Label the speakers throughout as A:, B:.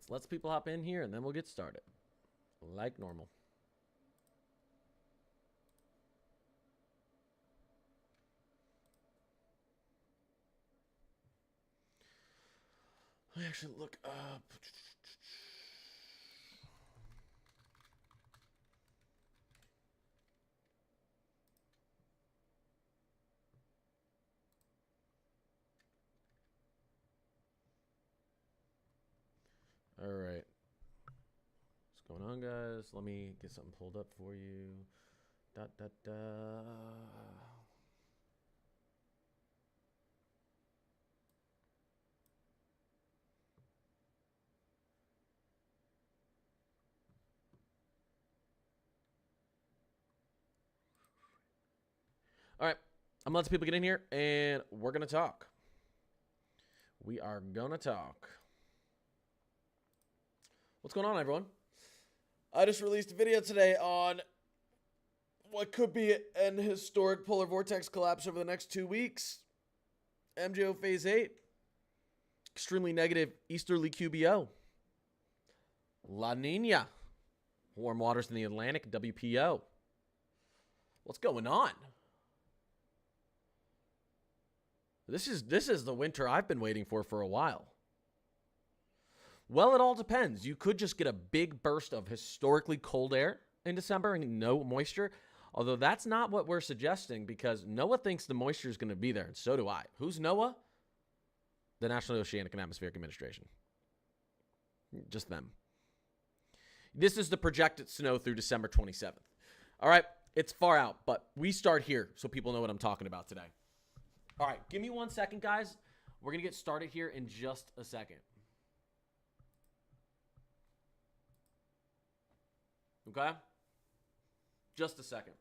A: Let's people hop in here, and then we'll get started. Like normal. Let me actually look up. All right. What's going on, guys? Let me get something pulled up for you. Da da da. All right. I'm gonna let some people get in here, and we're gonna talk. We are gonna talk. What's going on, everyone? I just released a video today on what could be an historic polar vortex collapse over the next 2 weeks. MJO phase 8. Extremely negative easterly QBO. La Nina. Warm waters in the Atlantic, WPO. What's going on? This is the winter I've been waiting for a while. Well, it all depends. You could just get a big burst of historically cold air in December and no moisture. Although that's not what we're suggesting, because NOAA thinks the moisture is going to be there, and so do I. Who's NOAA? The National Oceanic and Atmospheric Administration. Just them. This is the projected snow through December 27th. All right, it's far out, but we start here so people know what I'm talking about today. All right, give me 1 second, guys. We're going to get started here in just a second. Okay? Just a second.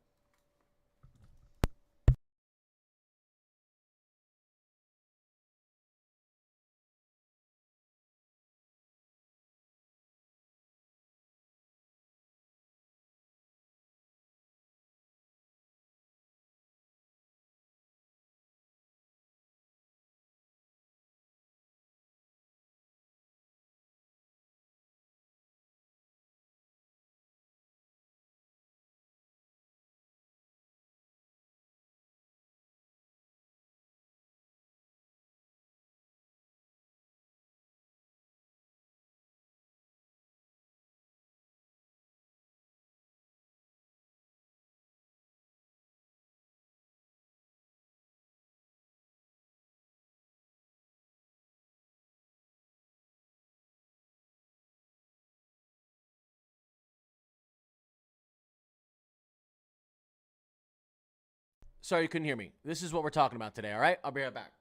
A: Sorry you couldn't hear me. This is what we're talking about today, all right? I'll be right back.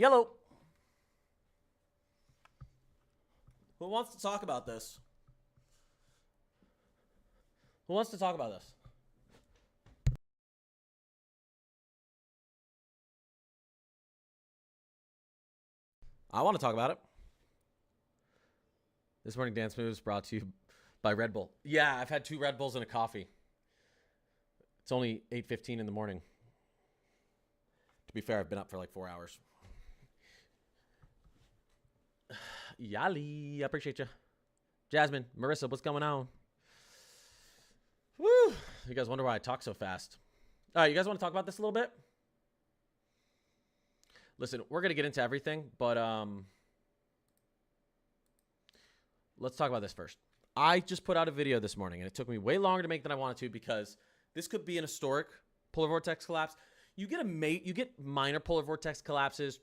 A: Yellow. Who wants to talk about this? Who wants to talk about this? I want to talk about it. This morning dance moves brought to you by Red Bull. Yeah, I've had 2 Red Bulls and a coffee. It's only 8:15 in the morning. To be fair, I've been up for like 4 hours. Yali, I appreciate you. Jasmine, Marissa, what's going on? Woo! You guys wonder why I talk so fast. All right, you guys want to talk about this a little bit? Listen, we're going to get into everything, but let's talk about this first. I just put out a video this morning, and it took me way longer to make than I wanted to because this could be an historic polar vortex collapse. You get minor polar vortex collapses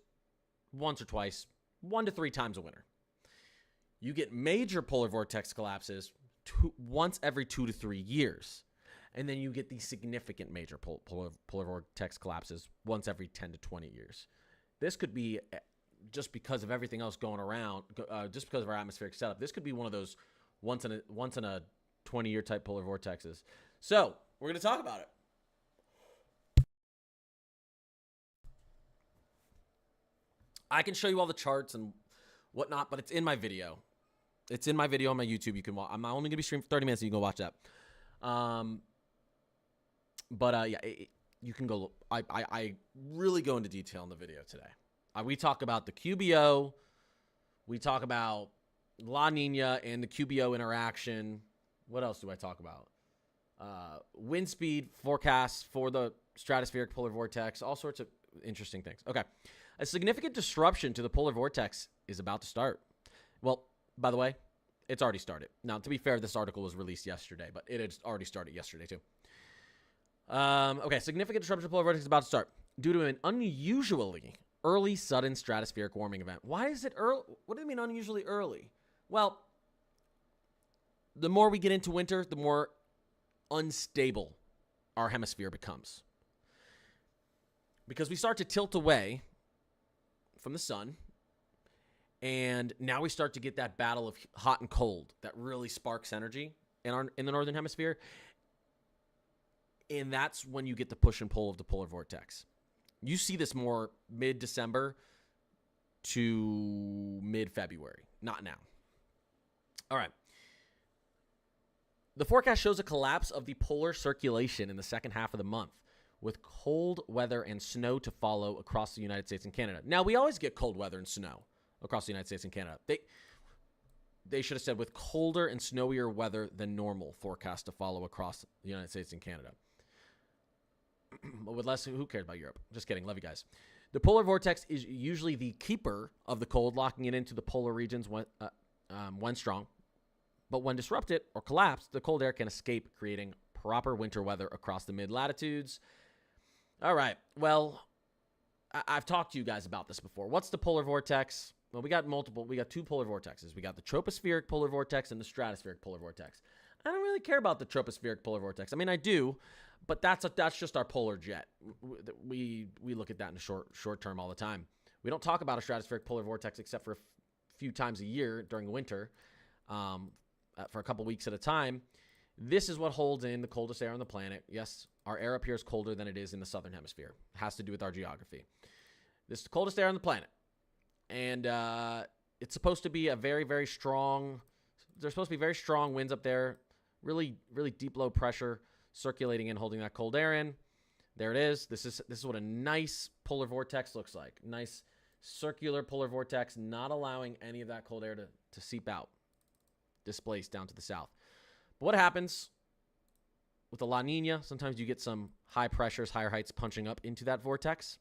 A: once or twice, 1 to 3 times a winter. You get major polar vortex collapses once every 2 to 3 years. And then you get these significant major polar vortex collapses once every 10 to 20 years. This could be, just because of everything else going around, just because of our atmospheric setup, this could be one of those once in a 20-year type polar vortexes. So we're going to talk about it. I can show you all the charts and whatnot, but it's in my video. It's in my video on my YouTube. You can watch. I'm only going to be streaming for 30 minutes, so you can go watch that. You can go. I really go into detail in the video today. We talk about the QBO. We talk about La Nina and the QBO interaction. What else do I talk about? Wind speed forecasts for the stratospheric polar vortex. All sorts of interesting things. Okay. A significant disruption to the polar vortex is about to start. Well, by the way, it's already started. Now, to be fair, this article was released yesterday, but it had already started yesterday too. Okay, significant disruption to the polar vortex is about to start due to an unusually early sudden stratospheric warming event. Why is it early? What do you mean unusually early? Well, the more we get into winter, the more unstable our hemisphere becomes. Because we start to tilt away from the sun, and now we start to get that battle of hot and cold that really sparks energy in the northern hemisphere. And that's when you get the push and pull of the polar vortex. You see this more mid-December to mid-February, not now. All right. The forecast shows a collapse of the polar circulation in the second half of the month, with cold weather and snow to follow across the United States and Canada. Now, we always get cold weather and snow across the United States and Canada. They should have said with colder and snowier weather than normal forecast to follow across the United States and Canada. But with less, who cares about Europe? Just kidding. Love you guys. The polar vortex is usually the keeper of the cold, locking it into the polar regions when strong. But when disrupted or collapsed, the cold air can escape, creating proper winter weather across the mid-latitudes. All right. Well, I've talked to you guys about this before. What's the polar vortex? Well, we got 2 polar vortexes. We got the tropospheric polar vortex and the stratospheric polar vortex. I don't really care about the tropospheric polar vortex. I mean, I do, but that's just our polar jet. We look at that in the short term all the time. We don't talk about a stratospheric polar vortex except for a few times a year during winter, for a couple weeks at a time. This is what holds in the coldest air on the planet. Yes, our air up here is colder than it is in the southern hemisphere. It has to do with our geography. This is the coldest air on the planet. And it's supposed to be a very, very strong, there's supposed to be very strong winds up there, really, really deep low pressure circulating and holding that cold air in. There it is. This is what a nice polar vortex looks like. Nice circular polar vortex, not allowing any of that cold air to seep out, displaced down to the south. But what happens with the La Nina? Sometimes you get some high pressures, higher heights punching up into that vortex.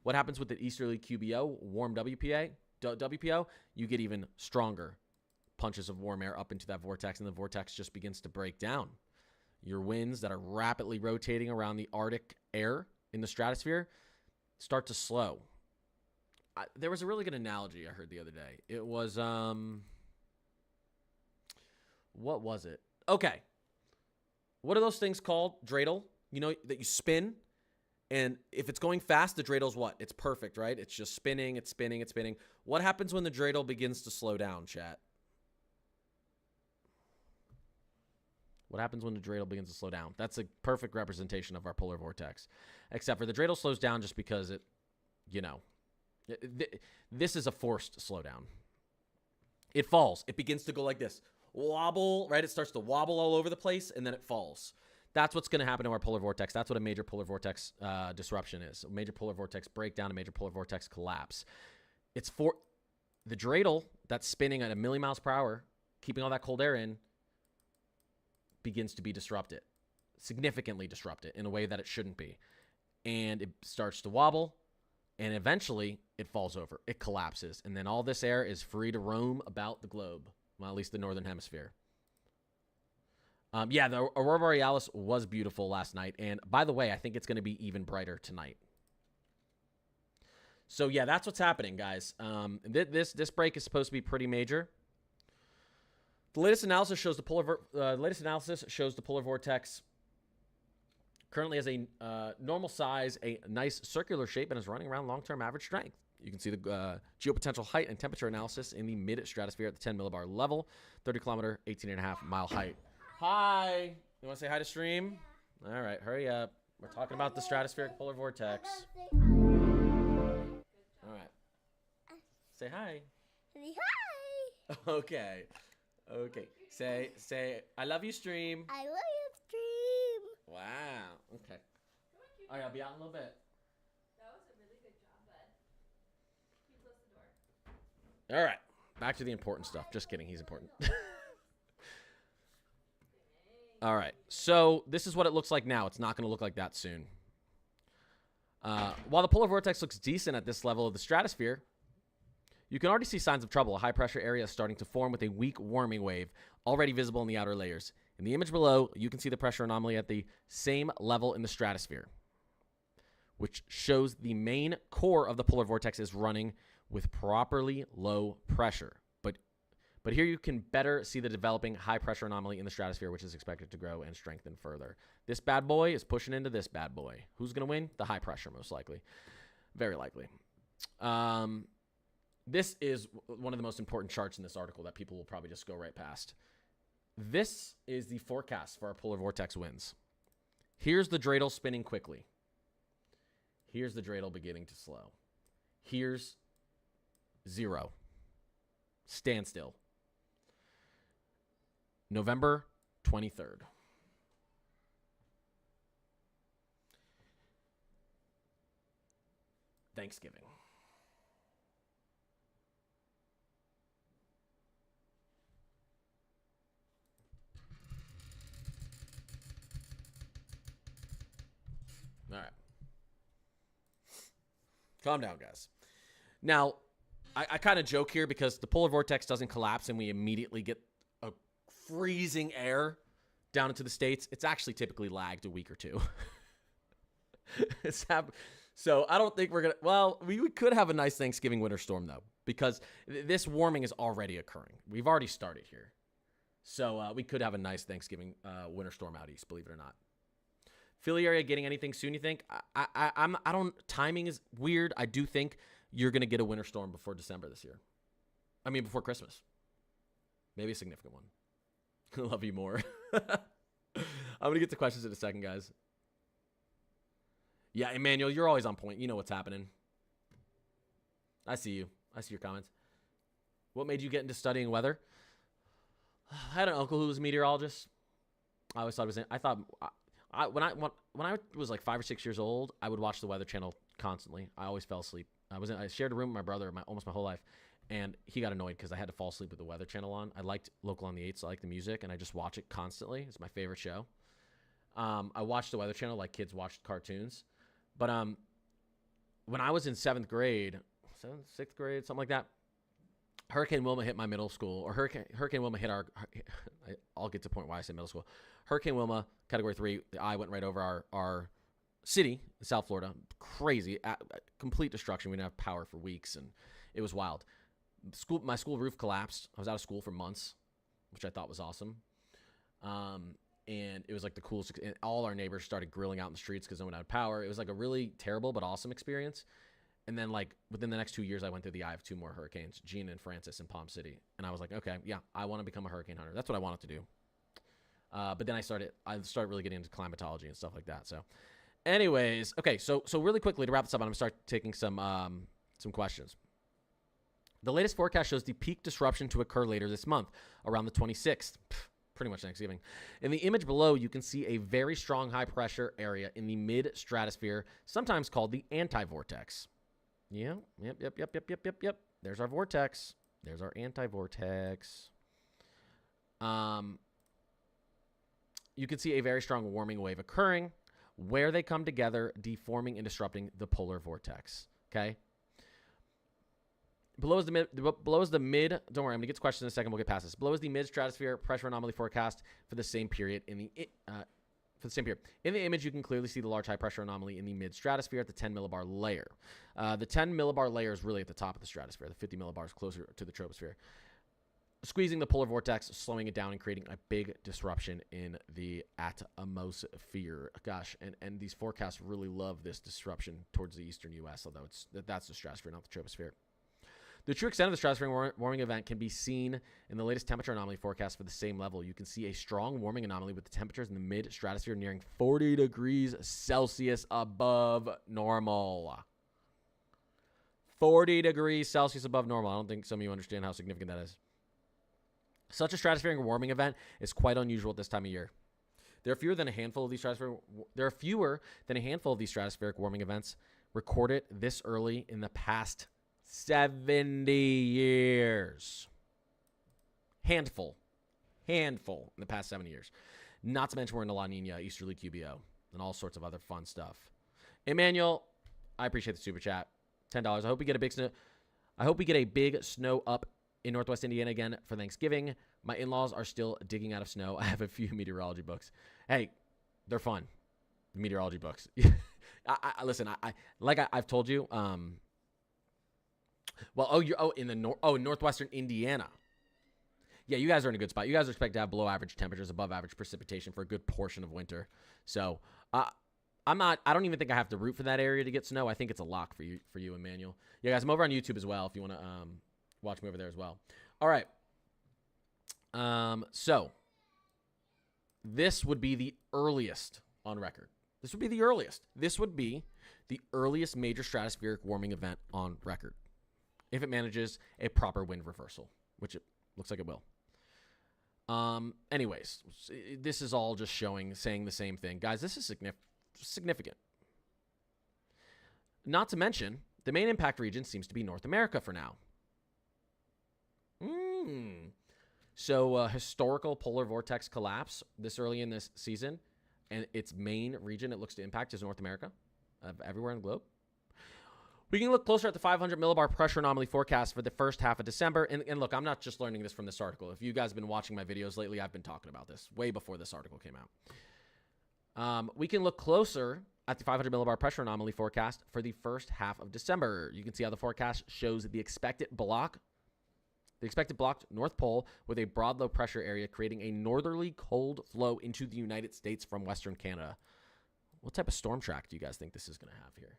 A: What happens with the easterly QBO, warm WPO? You get even stronger punches of warm air up into that vortex, and the vortex just begins to break down. Your winds that are rapidly rotating around the Arctic air in the stratosphere start to slow. There was a really good analogy I heard the other day. It was, what was it? Okay. What are those things called? Dreidel, that you spin, And if it's going fast, the dreidel's what? It's perfect, right? It's just spinning, it's spinning, it's spinning. What happens when the dreidel begins to slow down, chat? What happens when the dreidel begins to slow down? That's a perfect representation of our polar vortex. Except for the dreidel slows down just because it, you know, this is a forced slowdown. It falls. It begins to go like this. Wobble, right? It starts to wobble all over the place, and then it falls. That's what's going to happen to our polar vortex. That's what a major polar vortex disruption is. A major polar vortex breakdown, a major polar vortex collapse. It's for the dreidel that's spinning at 1,000,000 miles per hour, keeping all that cold air in, begins to be disrupted, significantly disrupted in a way that it shouldn't be. And it starts to wobble, and eventually it falls over. It collapses, and then all this air is free to roam about the globe, well, at least the northern hemisphere. Yeah, the Aurora Borealis was beautiful last night. And by the way, I think it's going to be even brighter tonight. So yeah, that's what's happening, guys. This break is supposed to be pretty major. The latest analysis shows the polar vortex currently has a normal size, a nice circular shape, and is running around long-term average strength. You can see the geopotential height and temperature analysis in the mid-stratosphere at the 10 millibar level, 30 kilometer, 18.5 mile height. Hi. You want to say hi to stream? Yeah. All right, hurry up. We're talking about the stratospheric polar vortex. All right. Say hi.
B: Say hi.
A: Okay. Okay. Say I love you, stream.
B: I love you, stream.
A: Wow. Okay. All right, I'll be out in a little bit.
C: That was a really good job, bud. Can you close the door?
A: All right. Back to the important stuff. Just kidding. He's important. All right, so this is what it looks like now. It's not going to look like that soon. While the polar vortex looks decent at this level of the stratosphere, you can already see signs of trouble. A high-pressure area is starting to form with a weak warming wave already visible in the outer layers. In the image below, you can see the pressure anomaly at the same level in the stratosphere, which shows the main core of the polar vortex is running with properly low pressure. But here you can better see the developing high-pressure anomaly in the stratosphere, which is expected to grow and strengthen further. This bad boy is pushing into this bad boy. Who's going to win? The high pressure, most likely. Very likely. This is one of the most important charts in this article that people will probably just go right past. This is the forecast for our polar vortex winds. Here's the dreidel spinning quickly. Here's the dreidel beginning to slow. Here's 0. Standstill. November 23rd. Thanksgiving. All right. Calm down, guys. Now, I kind of joke here because the polar vortex doesn't collapse and we immediately get a freezing air down into the States. It's actually typically lagged a week or two. So I don't think we're going to, well, we could have a nice Thanksgiving winter storm though, because this warming is already occurring. We've already started here. So we could have a nice Thanksgiving winter storm out east, believe it or not. Philly area getting anything soon, you think? I don't, timing is weird. I do think you're going to get a winter storm before December this year. I mean, before Christmas. Maybe a significant one. Love you more. I'm going to get to questions in a second, guys. Yeah, Emmanuel, you're always on point. You know what's happening. I see you. I see your comments. What made you get into studying weather? I had an uncle who was a meteorologist. I always thought it was. I thought when I was like 5 or 6 years old, I would watch the Weather Channel constantly. I always fell asleep. I shared a room with my brother almost my whole life, and he got annoyed because I had to fall asleep with the Weather Channel on. I liked Local on the 8s. So I like the music, and I just watch it constantly. It's my favorite show. I watched the Weather Channel like kids watched cartoons. But when I was in 6th grade, something like that, Hurricane Wilma hit my middle school, or Hurricane Wilma hit our. I'll get to the point why I say middle school. Hurricane Wilma, Category 3. The eye went right over our city in South Florida. Crazy, complete destruction. We didn't have power for weeks, and it was wild. My school roof collapsed. I was out of school for months, which I thought was awesome. And it was like the coolest. And all our neighbors started grilling out in the streets because no one had power. It was like a really terrible but awesome experience. And then like within the next 2 years, I went through the eye of 2 more hurricanes, Gina and Francis in Palm City. And I was like, okay, yeah, I want to become a hurricane hunter. That's what I wanted to do. But then I started really getting into climatology and stuff like that. So anyways, okay. So really quickly to wrap this up, I'm going to start taking some questions. The latest forecast shows the peak disruption to occur later this month, around the 26th. Pretty much Thanksgiving. In the image below, you can see a very strong high pressure area in the mid-stratosphere, sometimes called the anti-vortex. Yeah, yep. There's our vortex. There's our anti-vortex. You can see a very strong warming wave occurring where they come together, deforming and disrupting the polar vortex. Okay? Below is the mid. Don't worry, I'm gonna get to questions in a second. We'll get past this. Below is the mid-stratosphere pressure anomaly forecast for the same period. In the image, you can clearly see the large high pressure anomaly in the mid-stratosphere at the 10 millibar layer. The 10 millibar layer is really at the top of the stratosphere. The 50 millibars closer to the troposphere, squeezing the polar vortex, slowing it down, and creating a big disruption in the atmosphere. Gosh, and these forecasts really love this disruption towards the eastern U.S., although that's the stratosphere, not the troposphere. The true extent of the stratospheric warming event can be seen in the latest temperature anomaly forecast for the same level. You can see a strong warming anomaly with the temperatures in the mid-stratosphere nearing 40 degrees Celsius above normal. 40 degrees Celsius above normal. I don't think some of you understand how significant that is. Such a stratospheric warming event is quite unusual at this time of year. There are fewer than a handful of these stratospheric warming events recorded this early in the past 70 years. Handful in the past 70 years. Not to mention we're in a La Nina, easterly QBO, and all sorts of other fun stuff. Emmanuel, I appreciate the super chat. $10. I hope we get a big snow. I hope we get a big snow up in Northwest Indiana again for Thanksgiving. My in-laws are still digging out of snow. I have a few meteorology books. Hey, they're fun. The meteorology books. Listen. I've told you. In northwestern Indiana. Yeah, you guys are in a good spot. You guys are expected to have below average temperatures, above average precipitation for a good portion of winter. So, I don't even think I have to root for that area to get snow. I think it's a lock for you, Emmanuel. Yeah, guys, I'm over on YouTube as well if you want to watch me over there as well. All right. So this would be the earliest on record. This would be the earliest. This would be the earliest major stratospheric warming event on record, if it manages a proper wind reversal, which it looks like it will. Anyways, this is all just saying the same thing. Guys, this is significant. Not to mention, the main impact region seems to be North America for now. So historical polar vortex collapse this early in this season, and its main region it looks to impact is North America, everywhere in the globe. We can look closer at the 500 millibar pressure anomaly forecast for the first half of December. And look, I'm not just learning this from this article. If you guys have been watching my videos lately, I've been talking about this way before this article came out. We can look closer at the 500 millibar pressure anomaly forecast for the first half of December. You can see how the forecast shows the expected blocked North Pole with a broad low pressure area creating a northerly cold flow into the United States from Western Canada. What type of storm track do you guys think this is going to have here?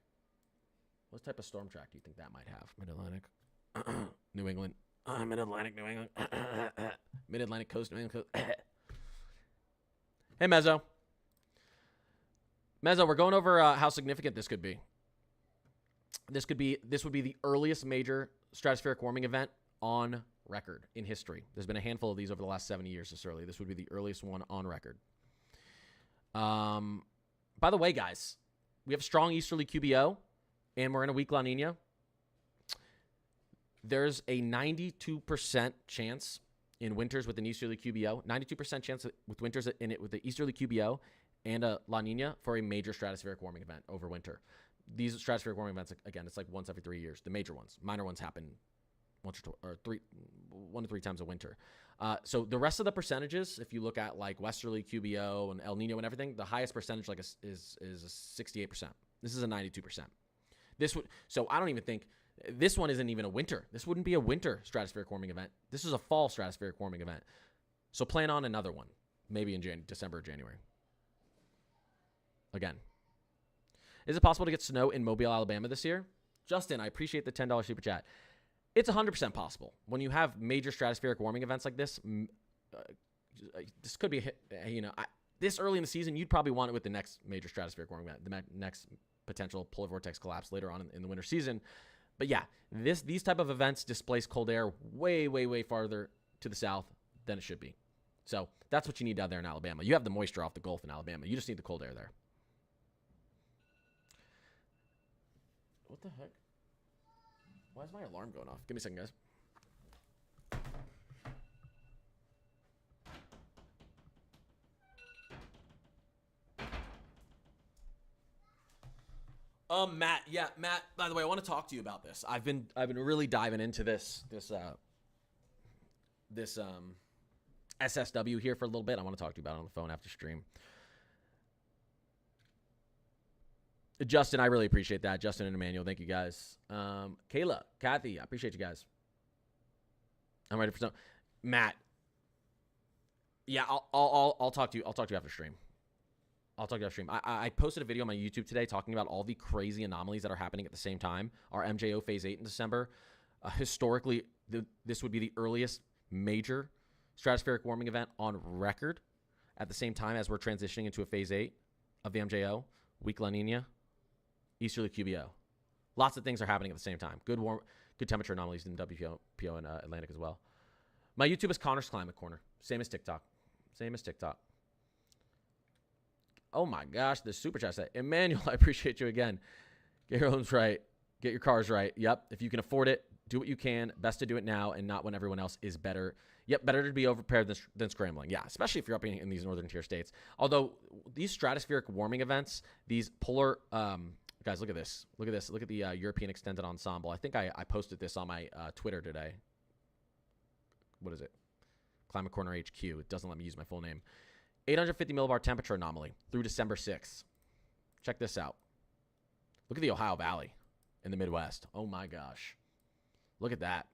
A: What type of storm track do you think that might have? Mid-Atlantic, New England. Mid-Atlantic, New England. Mid-Atlantic coast, New England coast. Hey, Mezzo. We're going over how significant this could be. This would be the earliest major stratospheric warming event on record in history. There's been a handful of these over the last 70 years this early. This would be the earliest one on record. By the way, guys, we have strong easterly QBO, and we're in a weak La Nina. There's a 92% chance in winters with an easterly QBO, 92% chance with winters in it with the easterly QBO and a La Nina for a major stratospheric warming event over winter. These stratospheric warming events, again, it's like once every 3 years. The major ones. Minor ones happen 1 to 3 times a winter. So the rest of the percentages, if you look at like westerly QBO and El Nino and everything, the highest percentage is 68%. This is a 92%. So I don't even think this one isn't even a winter. This wouldn't be a winter stratospheric warming event. This is a fall stratospheric warming event. So plan on another one. maybe in December or January. Again, is it possible to get snow in Mobile, Alabama this year? Justin, I appreciate the $10 super chat. It's 100% possible. When you have major stratospheric warming events like this, this could be, this early in the season, you'd probably want it with the next major stratospheric warming event, the next potential polar vortex collapse later on in the winter season. But yeah, these type of events displace cold air way, way, way farther to the south than it should be. So that's what you need down there in Alabama. You have the moisture off the Gulf in Alabama. You just need the cold air there. What the heck? Why is my alarm going off? Give me a second, guys. Matt, by the way, I want to talk to you about this. I've been really diving into this SSW here for a little bit. I want to talk to you about it on the phone after stream. Justin, I really appreciate that. Justin and Emmanuel, thank you guys. Kayla, Kathy, I appreciate you guys. I'm ready for some. Matt, yeah, I'll talk to you. I'll talk to you after stream. I posted a video on my YouTube today talking about all the crazy anomalies that are happening at the same time. Our MJO Phase 8 in December. Historically, this would be the earliest major stratospheric warming event on record at the same time as we're transitioning into a Phase 8 of the MJO. Weak La Nina, easterly QBO. Lots of things are happening at the same time. Good temperature anomalies in WPO and Atlantic as well. My YouTube is Connor's Climate Corner. Same as TikTok. Oh my gosh, the super chat said, Emmanuel, I appreciate you again. Get your homes right. Get your cars right. Yep. If you can afford it, do what you can. Best to do it now and not when everyone else is better. Yep. Better to be overprepared than scrambling. Yeah. Especially if you're up in these northern tier states. Although these stratospheric warming events, these polar, guys, look at this. Look at the European Extended Ensemble. I think I posted this on my Twitter today. What is it? Climate Corner HQ. It doesn't let me use my full name. 850 millibar temperature anomaly through December 6th. Check this out. Look at the Ohio Valley in the Midwest. Oh my gosh. Look at that.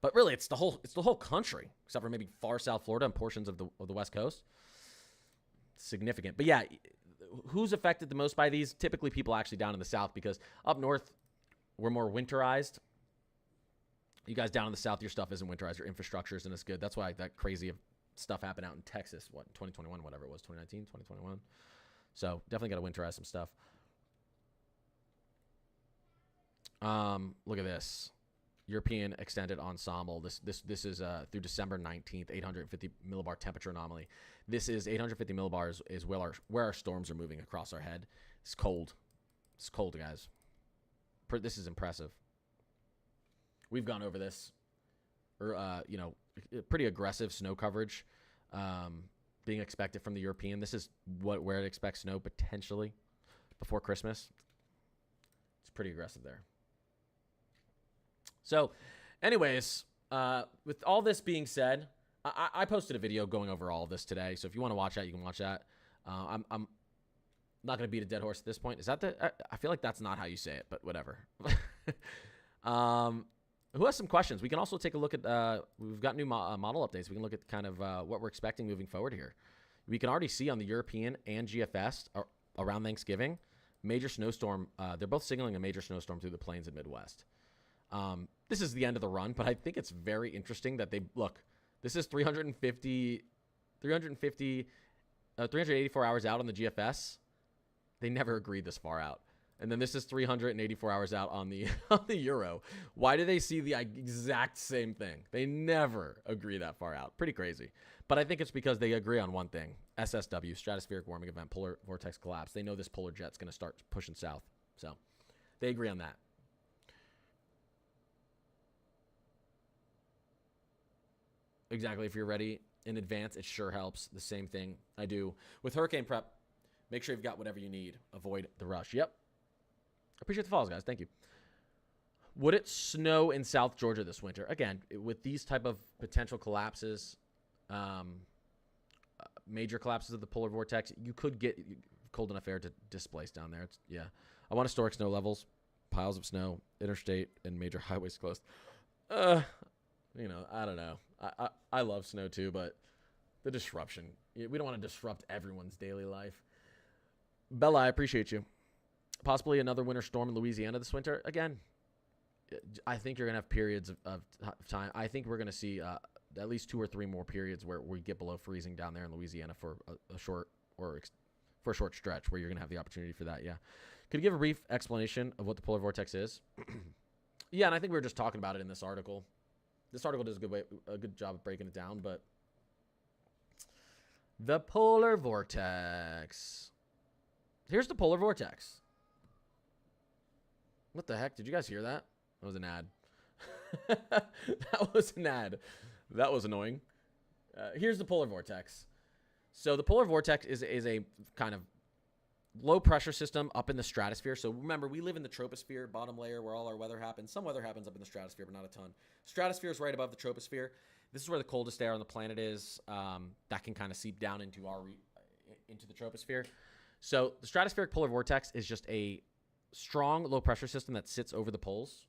A: But really, it's the whole country, except for maybe far South Florida and portions of the West Coast. Significant. But yeah, who's affected the most by these? Typically people actually down in the South, because up north, we're more winterized. You guys down in the South, your stuff isn't winterized. Your infrastructure isn't as good. That's why that crazy stuff happened out in Texas, 2021, whatever it was, 2019, 2021. So definitely got to winterize some stuff. Look at this. European Extended Ensemble. This is through December 19th, 850 millibar temperature anomaly. This is 850 millibars is where our storms are moving across our head. It's cold. It's cold, guys. This is impressive. We've gone over this. Pretty aggressive snow coverage being expected from the European. This is where it expects snow potentially before Christmas. It's pretty aggressive there. So, anyways, with all this being said, I posted a video going over all of this today. So if you want to watch that, you can watch that. I'm not going to beat a dead horse at this point. Is that I feel like that's not how you say it, but whatever. Who has some questions? We can also take a look at, we've got new model updates. We can look at kind of what we're expecting moving forward here. We can already see on the European and GFS around Thanksgiving, major snowstorm. They're both signaling a major snowstorm through the plains and Midwest. This is the end of the run, but I think it's very interesting that this is 384 hours out on the GFS. They never agreed this far out. And then this is 384 hours out on the Euro. Why do they see the exact same thing? They never agree that far out. Pretty crazy. But I think it's because they agree on one thing. SSW, stratospheric warming event, polar vortex collapse. They know this polar jet's going to start pushing south. So they agree on that. Exactly. If you're ready in advance, it sure helps. The same thing I do with hurricane prep. Make sure you've got whatever you need. Avoid the rush. Yep. Appreciate the follows, guys. Thank you. Would it snow in South Georgia this winter? Again, with these type of potential collapses, major collapses of the polar vortex, you could get cold enough air to displace down there. I want historic snow levels, piles of snow, interstate and major highways closed. You know, I don't know. I love snow too, but the disruption. We don't want to disrupt everyone's daily life. Bella, I appreciate you. Possibly another winter storm in Louisiana this winter. Again, I think you're going to have periods of time. I think we're going to see at least 2 or 3 more periods where we get below freezing down there in Louisiana for a short for a short stretch where you're going to have the opportunity for that. Yeah. Could you give a brief explanation of what the polar vortex is? Yeah, and I think we were just talking about it in this article. This article does a good job of breaking it down, but the polar vortex. Here's the polar vortex. What the heck? Did you guys hear that? That was an ad. That was an ad. That was annoying. Here's the polar vortex. So the polar vortex is a kind of low pressure system up in the stratosphere. So remember, we live in the troposphere, bottom layer, where all our weather happens. Some weather happens up in the stratosphere, but not a ton. Stratosphere is right above the troposphere. This is where the coldest air on the planet is. That can kind of seep down into into the troposphere. So the stratospheric polar vortex is just a strong low pressure system that sits over the poles.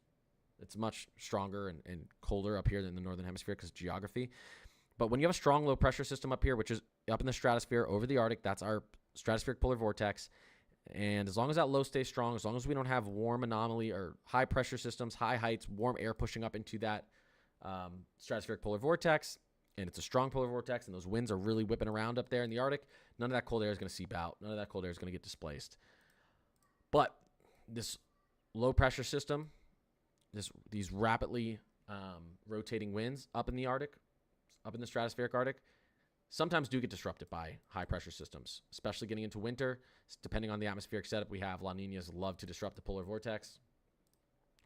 A: It's much stronger and colder up here than the northern hemisphere because of geography. But when you have a strong low pressure system up here, which is up in the stratosphere over the Arctic, that's our stratospheric polar vortex. And as long as that low stays strong, as long as we don't have warm anomaly or high pressure systems, high heights, warm air pushing up into that stratospheric polar vortex, and it's a strong polar vortex, and those winds are really whipping around up there in the Arctic, none of that cold air is going to seep out. None of that cold air is going to get displaced. But this low pressure system, these rapidly rotating winds up in the Arctic, up in the stratospheric Arctic, sometimes do get disrupted by high pressure systems, especially getting into winter. Depending on the atmospheric setup we have, La Niñas love to disrupt the polar vortex.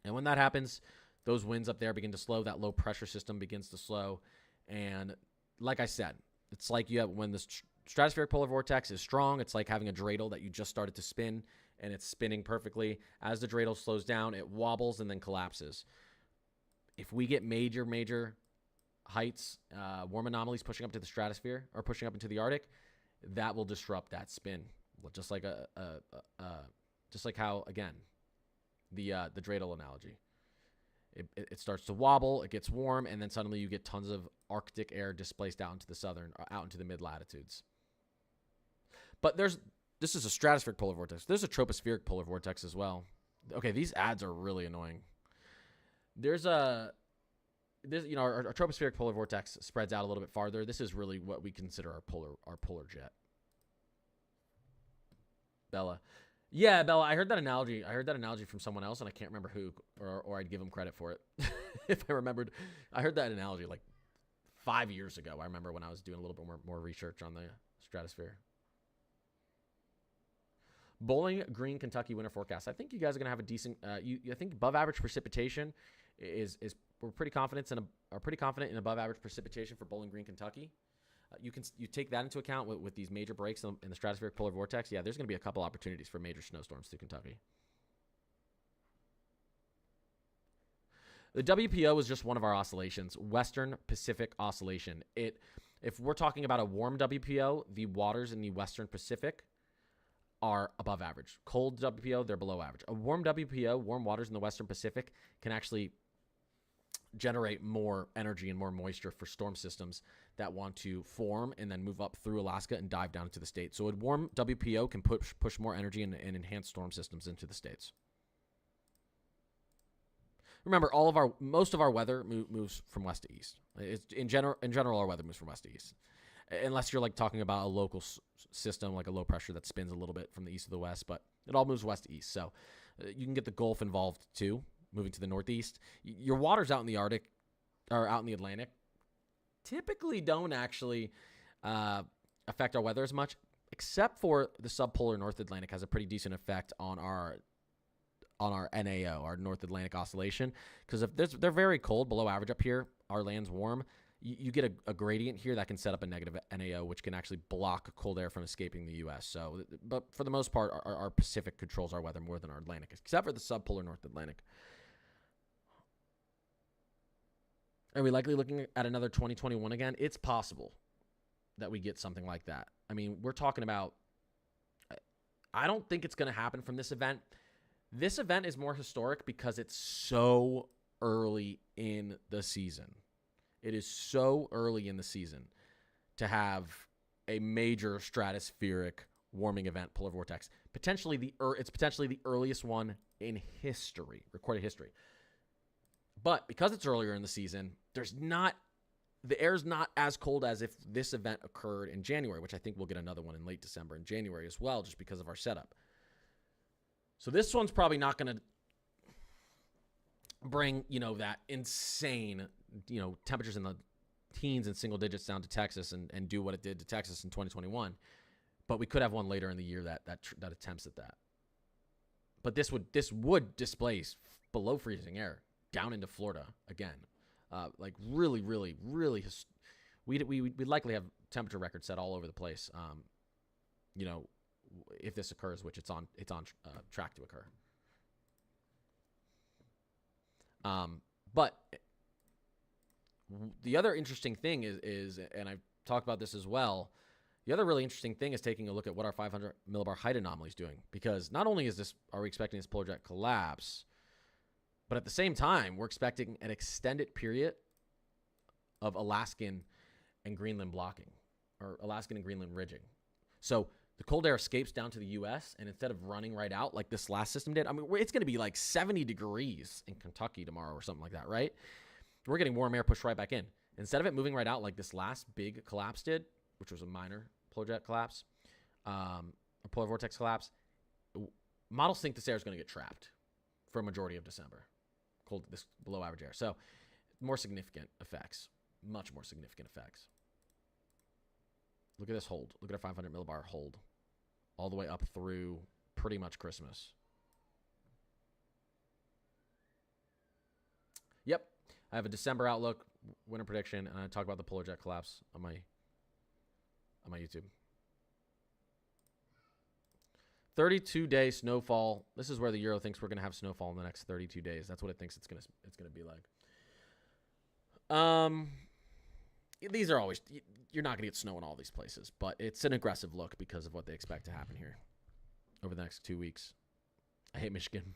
A: And when that happens, those winds up there begin to slow. That low pressure system begins to slow. And like I said, it's like when the stratospheric polar vortex is strong, it's like having a dreidel that you just started to spin, and it's spinning perfectly. As the dreidel slows down, it wobbles and then collapses. If we get major heights, warm anomalies pushing up to the stratosphere or pushing up into the Arctic, that will disrupt that spin. Just like just like how, again, the dreidel analogy. It starts to wobble, it gets warm, and then suddenly you get tons of Arctic air displaced out into the mid latitudes. But this is a stratospheric polar vortex. There's a tropospheric polar vortex as well. Okay, these ads are really annoying. Our tropospheric polar vortex spreads out a little bit farther. This is really what we consider our polar jet. Bella. Yeah, Bella, I heard that analogy. I heard that analogy from someone else, and I can't remember who, or I'd give them credit for it. If I remembered. I heard that analogy like 5 years ago. I remember when I was doing a little bit more research on the stratosphere. Bowling Green, Kentucky winter forecast. I think you guys are going to have a decent, I think above average precipitation is we're pretty confident in above average precipitation for Bowling Green, Kentucky. You take that into account with these major breaks in the stratospheric polar vortex. Yeah, there's going to be a couple opportunities for major snowstorms through Kentucky. The WPO is just one of our oscillations, Western Pacific Oscillation. If we're talking about a warm WPO, the waters in the Western Pacific are above average. Cold WPO, they're below average. A warm WPO, warm waters in the Western Pacific, can actually generate more energy and more moisture for storm systems that want to form and then move up through Alaska and dive down into the states. So a warm WPO can push more energy and enhance storm systems into the states. Remember, most of our weather moves from west to east. In general, our weather moves from west to east, unless you're like talking about a local system, like a low pressure that spins a little bit from the east to the west. But it all moves west to east. So you can get the Gulf involved too, moving to the northeast. Your waters out in the Arctic or out in the Atlantic typically don't actually affect our weather as much, except for the subpolar North Atlantic has a pretty decent effect on our NAO, our North Atlantic Oscillation, because if they're very cold, below average up here, our land's warm, you get a gradient here that can set up a negative NAO, which can actually block cold air from escaping the U.S. So, but for the most part, our Pacific controls our weather more than our Atlantic, except for the subpolar North Atlantic. Are we likely looking at another 2021 again? It's possible that we get something like that. I mean, we're talking about, I don't think it's going to happen from this event. This event is more historic because it's so early in the season. It is so early in the season to have a major stratospheric warming event, polar vortex. It's potentially the earliest one in history, recorded history. But because it's earlier in the season, the air's not as cold as if this event occurred in January, which I think we'll get another one in late December and January as well, just because of our setup. So this one's probably not going to bring, that insane, temperatures in the teens and single digits down to Texas and do what it did to Texas in 2021. But we could have one later in the year that attempts at that. But this would displace below freezing air down into Florida again. Like really, really, really, we'd likely have temperature records set all over the place. If this occurs, which it's on track to occur. But the other interesting thing is, and I've talked about this as well, the other really interesting thing is taking a look at what our 500 millibar height anomaly is doing. Because not only are we expecting this polar jet collapse, but at the same time, we're expecting an extended period of Alaskan and Greenland blocking, or Alaskan and Greenland ridging. So the cold air escapes down to the U.S., and instead of running right out like this last system did, it's going to be like 70 degrees in Kentucky tomorrow or something like that, right? We're getting warm air pushed right back in. Instead of it moving right out like this last big collapse did, which was a minor polar jet collapse, a polar vortex collapse, models think this air is going to get trapped for a majority of December. This below average air. So more significant effects, much more significant effects. Look at this hold. Look at our 500 millibar hold all the way up through pretty much Christmas. Yep. I have a December outlook, winter prediction, and I talk about the polar jet collapse on my YouTube. 32-day snowfall. This is where the Euro thinks we're going to have snowfall in the next 32 days. That's what it thinks it's going to be like. These are always, you're not going to get snow in all these places, but it's an aggressive look because of what they expect to happen here over the next 2 weeks. I hate Michigan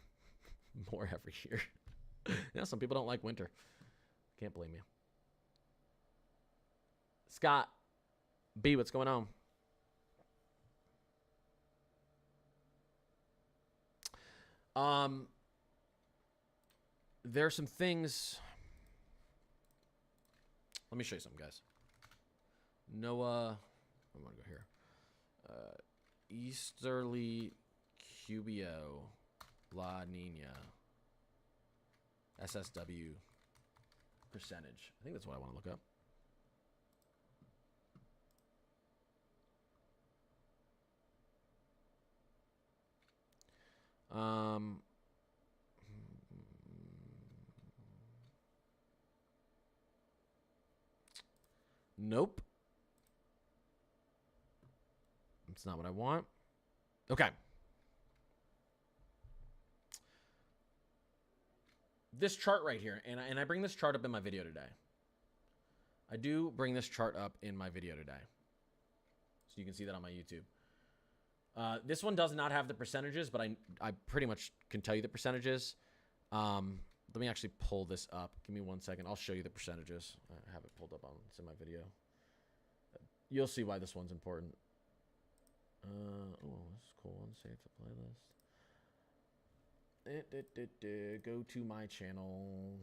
A: more every year. Some people don't like winter. Can't blame you. Scott B, what's going on? There are some things. Let me show you something, guys. NOAA, I'm gonna go here. Easterly QBO La Nina SSW percentage. I think that's what I want to look up. Nope. That's not what I want. Okay. This chart right here, and I bring this chart up in my video today. I do bring this chart up in my video today. So you can see that on my YouTube. This one does not have the percentages, but I pretty much can tell you the percentages. Let me actually pull this up. Give me 1 second. I'll show you the percentages. I have it pulled up on it's in my video. You'll see why this one's important. Oh, this is cool. Save the playlist. Go to my channel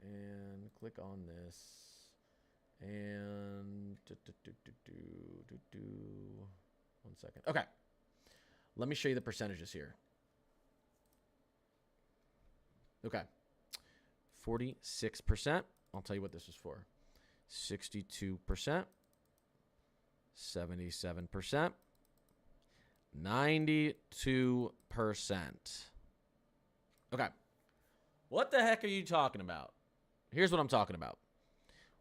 A: and click on this. And 1 second. Okay. Let me show you the percentages here. Okay. 46%. I'll tell you what this is for. 62%. 77%. 92%. Okay. What the heck are you talking about? Here's what I'm talking about.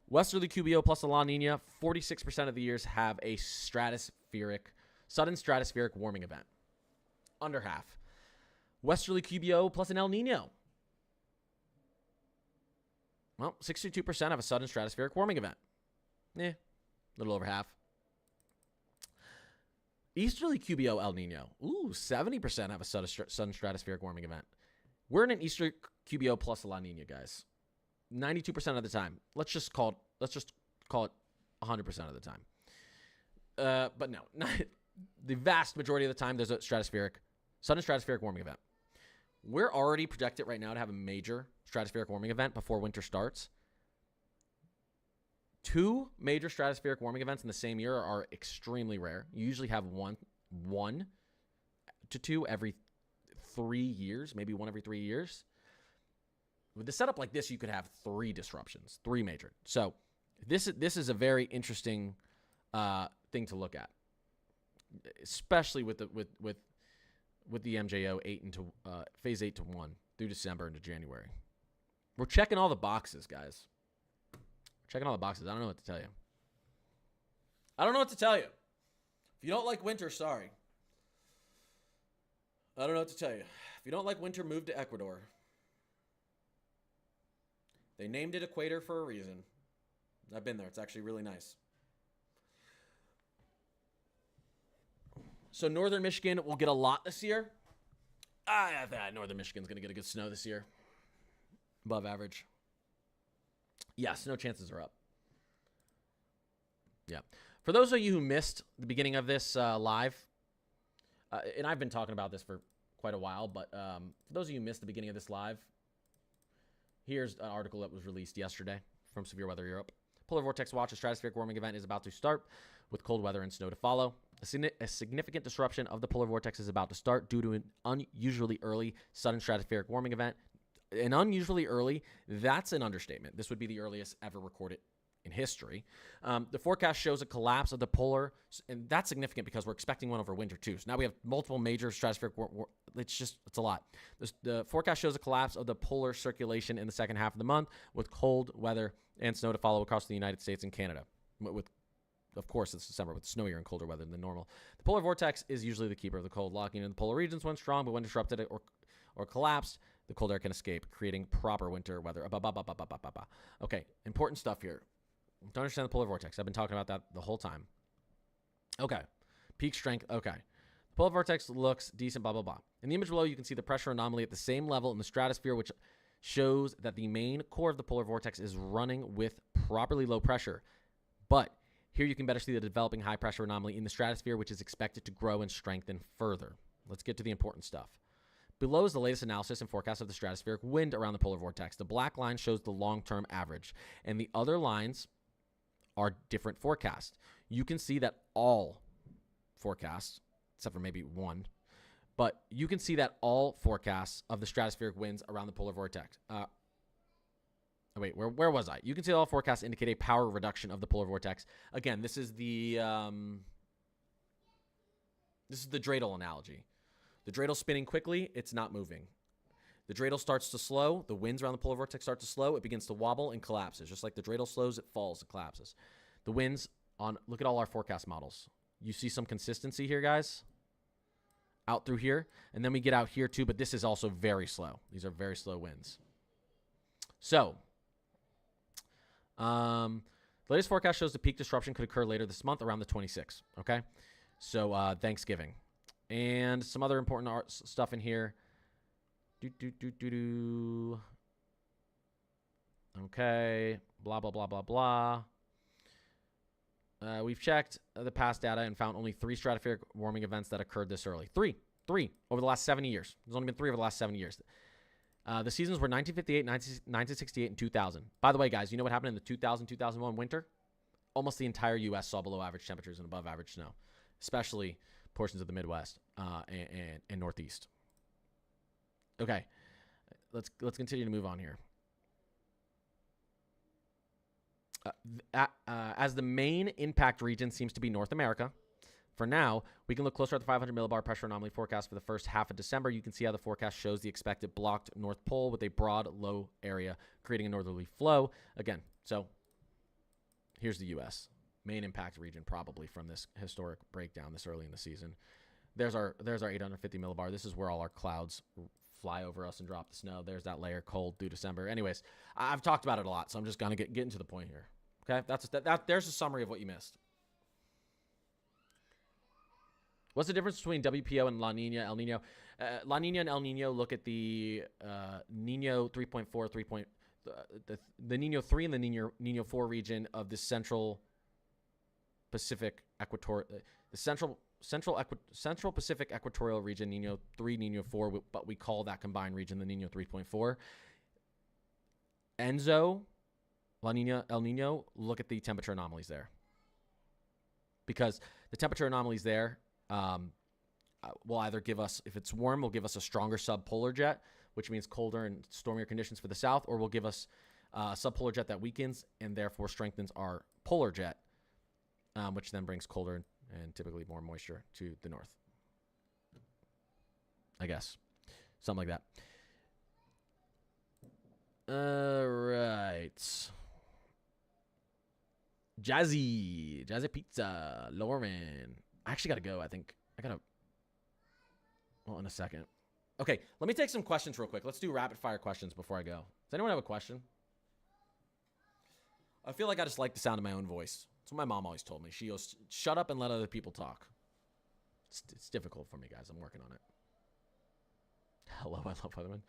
A: Westerly QBO plus a La Nina, 46% of the years have a sudden stratospheric warming event. Under half. Westerly QBO plus an El Nino. Well, 62% have a sudden stratospheric warming event. A little over half. Easterly QBO El Nino. 70% have a sudden stratospheric warming event. We're in an Easterly QBO plus a La Nina, guys. 92% of the time. Let's just call Let's just call it 100% of the time. But no, not, the vast majority of the time, there's a sudden stratospheric warming event. We're already projected right now to have a major stratospheric warming event before winter starts. 2 major stratospheric warming events in the same year are extremely rare. You usually have one to 2 every 3 years, maybe 1 every 3 years. With the setup like this, you could have 3 disruptions, 3 major. So this is a very interesting thing to look at, especially with the MJO phase 8 to 1 through December into January. We're checking all the boxes, guys. Checking all the boxes. I don't know what to tell you. If you don't like winter, sorry. I don't know what to tell you. If you don't like winter, move to Ecuador. They named it Equator for a reason. I've been there. It's actually really nice. So northern Michigan will get a lot this year. I think northern Michigan's going to get a good snow this year. Above average. Yeah, snow chances are up. Yeah. For those of you who missed the beginning of this live, and I've been talking about this for quite a while, but for those of you who missed the beginning of this live, here's an article that was released yesterday from Severe Weather Europe. Polar Vortex Watch, a stratospheric warming event, is about to start with cold weather and snow to follow. A significant disruption of the polar vortex is about to start due to an unusually early sudden stratospheric warming event. An unusually early, that's an understatement. This would be the earliest ever recorded in history. The forecast shows a collapse of the polar, and that's significant because we're expecting one over winter too. So now we have multiple major stratospheric it's a lot. The forecast shows a collapse of the polar circulation in the second half of the month with cold weather and snow to follow across the United States and Canada. Of course, it's December with snowier and colder weather than normal. The polar vortex is usually the keeper of the cold, locking in the polar regions when strong, but when disrupted or collapsed, the cold air can escape, creating proper winter weather. Okay, important stuff here. To understand the polar vortex, I've been talking about that the whole time. Okay, peak strength. Okay, the polar vortex looks decent. Blah blah blah. In the image below, you can see the pressure anomaly at the same level in the stratosphere, which shows that the main core of the polar vortex is running with properly low pressure. But here you can better see the developing high pressure anomaly in the stratosphere, which is expected to grow and strengthen further. Let's get to the important stuff. Below is the latest analysis and forecast of the stratospheric wind around the polar vortex. The black line shows the long-term average, and the other lines are different forecasts. You can see that all forecasts, except for maybe one, but you can see that all forecasts of the stratospheric winds around the polar vortex. Wait, where was I? You can see all forecasts indicate a power reduction of the polar vortex. Again, this is the dreidel analogy. The dreidel spinning quickly, it's not moving. The dreidel starts to slow. The winds around the polar vortex start to slow. It begins to wobble and collapses. Just like the dreidel slows, it falls and collapses. The winds look at all our forecast models. You see some consistency here, guys? Out through here. And then we get out here too, but this is also very slow. These are very slow winds. So, the latest forecast shows the peak disruption could occur later this month around the 26th. Okay? So, Thanksgiving. And some other important stuff in here. Okay. Blah, blah, blah, blah, blah. We've checked the past data and found only 3 stratospheric warming events that occurred this early. Three over the last 70 years. There's only been 3 over the last 7 years. The seasons were 1958, 1968, and 2000. By the way, guys, you know what happened in the 2000-2001 winter? Almost the entire U.S. saw below average temperatures and above average snow, especially portions of the Midwest and Northeast. Okay, let's continue to move on here. As the main impact region seems to be North America, for now, we can look closer at the 500 millibar pressure anomaly forecast for the first half of December. You can see how the forecast shows the expected blocked North Pole with a broad low area, creating a northerly flow. Again, so here's the U.S. main impact region, probably from this historic breakdown this early in the season. There's our 850 millibar. This is where all our clouds fly over us and drop the snow. There's that layer, cold through December. Anyways, I've talked about it a lot, so I'm just gonna get into the point here. Okay, there's a summary of what you missed. What's the difference between WPO and La Nina, El Nino? La Nina and El Nino look at the Nino 3.4, the Nino 3 and the Nino 4 region of the Central Pacific the Central Pacific equatorial region, Nino 3, Nino 4, but we call that combined region the Nino 3.4. Enzo, La Nina, El Nino, look at the temperature anomalies there. Because the temperature anomalies there will either give us, if it's warm, will give us a stronger subpolar jet, which means colder and stormier conditions for the south, or will give us a subpolar jet that weakens and therefore strengthens our polar jet, which then brings colder and typically more moisture to the north. I guess. Something like that. All right. Jazzy Pizza, Lauren. I actually got to go. I think I got to. Well, in a second. Okay, let me take some questions real quick. Let's do rapid fire questions before I go. Does anyone have a question? I feel like I just like the sound of my own voice. That's what my mom always told me. She goes, shut up and let other people talk. It's difficult for me, guys. I'm working on it. Hello, I love Weatherman.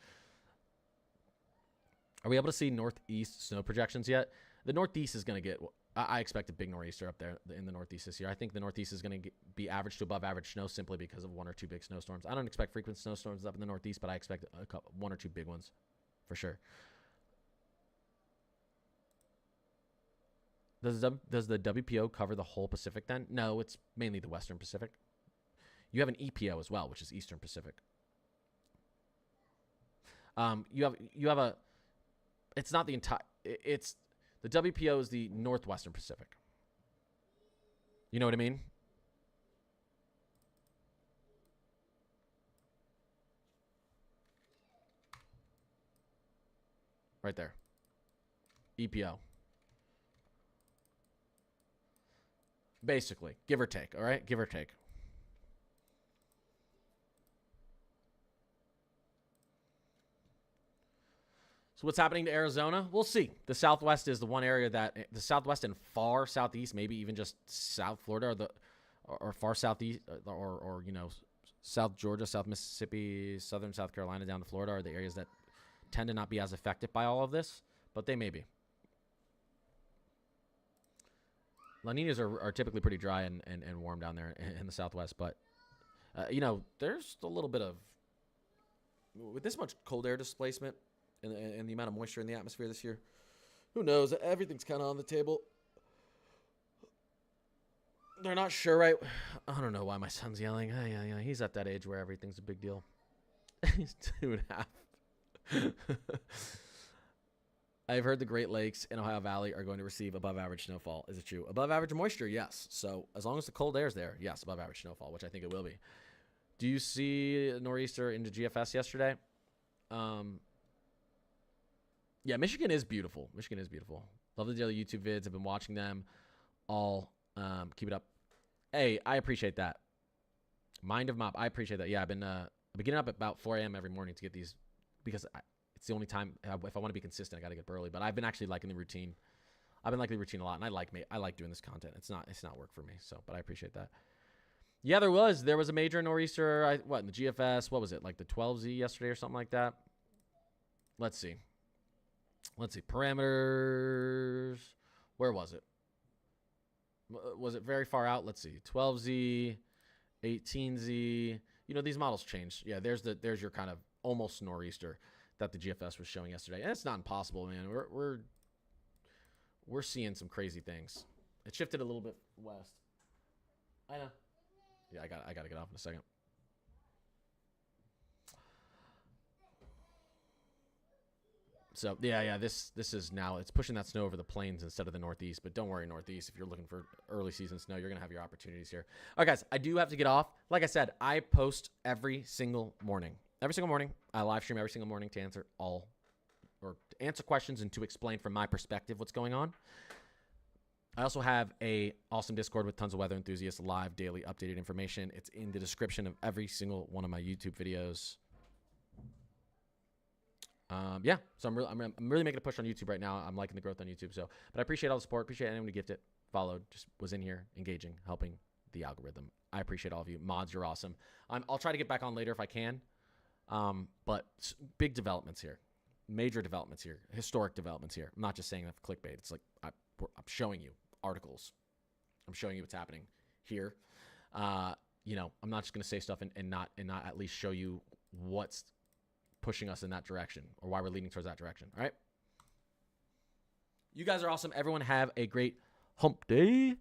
A: Are we able to see northeast snow projections yet? The northeast is going to get, I expect a big nor'easter up there in the northeast this year. I think the northeast is going to be average to above average snow simply because of one or two big snowstorms. I don't expect frequent snowstorms up in the northeast, but I expect one or two big ones for sure. Does the WPO cover the whole Pacific then? No, it's mainly the Western Pacific. You have an EPO as well, which is Eastern Pacific. You have a, it's not the entire, it's, the WPO is the Northwestern Pacific. You know what I mean? Right there. EPO. Basically, give or take, all right? Give or take. So what's happening to Arizona? We'll see. The Southwest is the one area that the Southwest and far Southeast, maybe even just South Florida or far Southeast or you know, South Georgia, South Mississippi, Southern South Carolina down to Florida are the areas that tend to not be as affected by all of this, but they may be. La Ninas are typically pretty dry and warm down there in the Southwest, but you know, there's a little bit of, with this much cold air displacement and the amount of moisture in the atmosphere this year, who knows? Everything's kind of on the table. They're not sure, right? I don't know why my son's yelling. Yeah. He's at that age where everything's a big deal. He's 2.5. I've heard the Great Lakes and Ohio Valley are going to receive above average snowfall. Is it true? Above average moisture, yes. So as long as the cold air is there, yes, above average snowfall, which I think it will be. Do you see a nor'easter into GFS yesterday? Yeah, Michigan is beautiful. Michigan is beautiful. Love the daily YouTube vids. I've been watching them all. Keep it up. Hey, I appreciate that. Mind of Mop, I appreciate that. Yeah, I've been getting up at about 4 a.m. every morning to get these because it's the only time if I want to be consistent, I got to get up early. But I've been actually liking the routine. I've been liking the routine a lot, and I like doing this content. It's not work for me. So, but I appreciate that. Yeah, there was a major nor'easter. In the GFS? What was it, like the 12Z yesterday or something like that? Let's see. Parameters. Where was it? Was it very far out? Let's see. 12Z, 18Z. You know, these models change. Yeah, there's your kind of almost nor'easter that the GFS was showing yesterday. And it's not impossible, man. We're seeing some crazy things. It shifted a little bit west. I know. Yeah, I got to get off in a second. So yeah, this is now, it's pushing that snow over the plains instead of the northeast. But don't worry, northeast, if you're looking for early season snow, you're gonna have your opportunities here. All right, guys, I do have to get off. Like I said, I post every single morning. I live stream every single morning to answer questions and to explain from my perspective what's going on. I also have a awesome Discord with tons of weather enthusiasts, live daily updated information. It's in the description of every single one of my YouTube videos. Yeah, so I'm really making a push on YouTube right now. I'm liking the growth on YouTube. So, but I appreciate all the support. Appreciate anyone who gifted, followed, just was in here, engaging, helping the algorithm. I appreciate all of you. Mods, you're awesome. I'll try to get back on later if I can. But big developments here. major developments here, historic developments here. I'm not just saying that for clickbait. It's like I'm showing you articles. I'm showing you what's happening here. You know, I'm not just going to say stuff and not at least show you what's pushing us in that direction or why we're leaning towards that direction. All right. You guys are awesome. Everyone have a great hump day.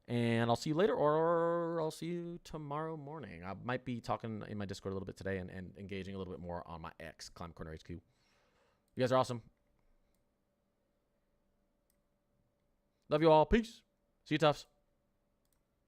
A: And I'll see you later, or I'll see you tomorrow morning. I might be talking in my Discord a little bit today and engaging a little bit more on my X, Climate Corner HQ. You guys are awesome. Love you all. Peace. See you, toughs.